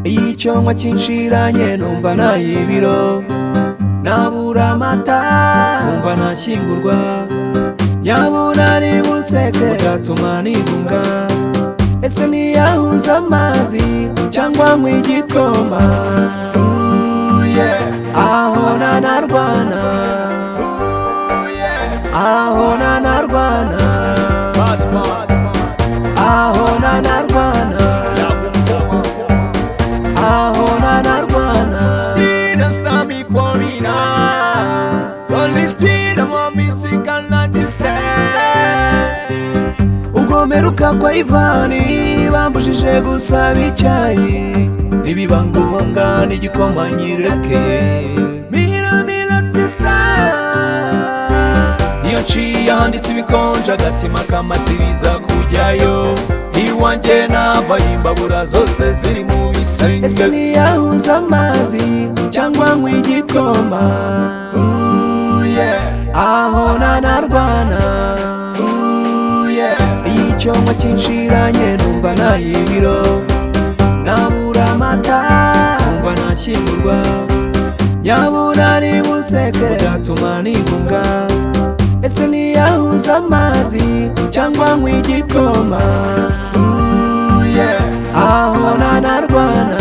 icyonwa kinshiranye numva nayibiro, nabura amata numva nashyingurwa, nyabuna nimuseke gatuma nigunga. Ese niyahuza amazi cyangwa nkwa igikoma? Aho nanarwana, aho nanarwana, aho nanarwana, aho nanarwana. Don't stop me for me now. Only speed of my music and not distance. Ugomeruka kwa Ivani bambujije gusaba icyayi, nibiba ngombwa n'igikoma nyireke. Mira tista iyo nciye handitse ibikonje agatima kamatiriza kujyayo, iwanjye navayo imbabura zose ziri mu bisenge. Ese niyahuza amazi cyangwa nkwa igikoma? Aho nanarwana, icyonwa kinshiranye numva nayibiro, nabura amata numva nashyingurwa, nyabuna nimuseke gatuma nigunga. Ese niyahuza amazi cyangwa nkwa igikoma? Aho nanarwana,